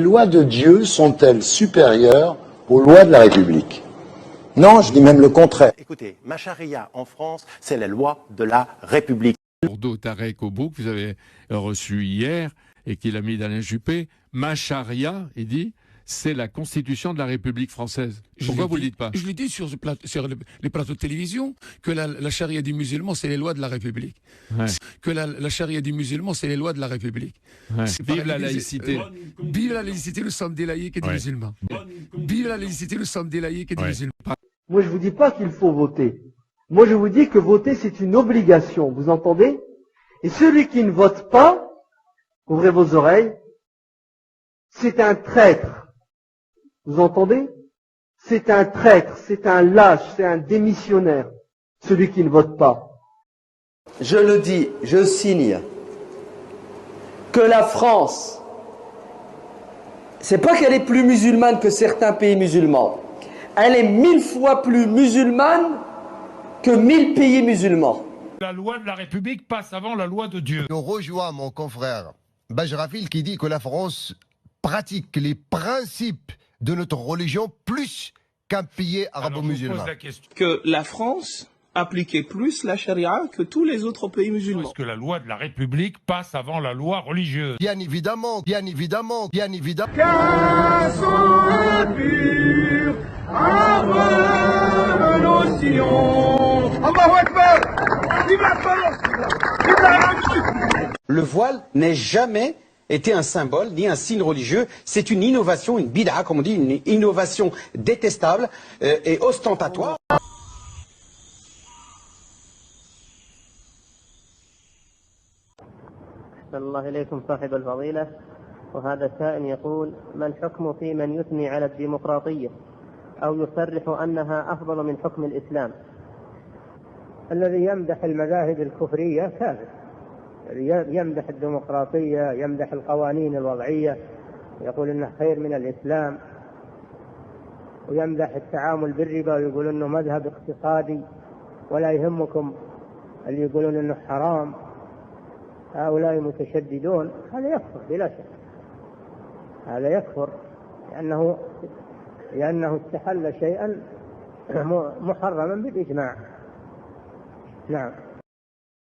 Les lois de Dieu sont-elles supérieures aux lois de la République? Non, je dis même le contraire. Écoutez, ma charia en France, c'est les lois de la République. Bourdeau Tarek Obo, que vous avez reçu hier et qu'il a mis d'Alain Juppé, ma charia, il dit, c'est la constitution de la République française. Pourquoi vous ne le dites pas? Je l'ai dit sur les plateaux de télévision que la charia du musulman, c'est les lois de la République. Ouais. Que la charia du musulman, c'est les lois de la République. Ouais. Vive la laïcité. Vive la laïcité, nous sommes des laïcs et des musulmans. Vive la laïcité, nous sommes des laïcs et des musulmans. Moi, je ne vous dis pas qu'il faut voter. Moi, je vous dis que voter, c'est une obligation. Vous entendez? Et celui qui ne vote pas, ouvrez vos oreilles, c'est un traître. Vous entendez? C'est un traître, c'est un lâche, c'est un démissionnaire, celui qui ne vote pas. Je le dis, je signe que la France, c'est pas qu'elle est plus musulmane que certains pays musulmans, elle est 1000 fois plus musulmane que 1000 pays musulmans. La loi de la République passe avant la loi de Dieu. Je rejoins mon confrère Bajrafil qui dit que la France pratique les principes de notre religion plus qu'un pays arabo-musulman. Que la France appliquait plus la charia que tous les autres pays musulmans. Est-ce que la loi de la République passe avant la loi religieuse? Bien évidemment, bien évidemment, bien évidemment. Qu'un sang impur à révolution. Allahu Akbar. Vive la France. Vive la République. Le voile n'est jamais été un symbole ni un signe religieux. C'est une innovation, une bid'a, comme on dit, une innovation détestable et ostentatoire. أحسن الله إليكم صاحب الفضيلة. وهذا سائل يقول: ما الحكم في من يثني على الديمقراطية أو يصرح أنها أفضل من حكم الإسلام؟ الذي يمدح المذاهب الكفرية كافر، يمدح الديمقراطية، يمدح القوانين الوضعية، يقول إنه خير من الإسلام، ويمدح التعامل بالربا ويقول إنه مذهب اقتصادي ولا يهمكم اللي يقولون إنه حرام، هؤلاء متشددون. هذا يكفر بلا شك، هذا يكفر لأنه استحل شيئا محرما بالإجماع. نعم.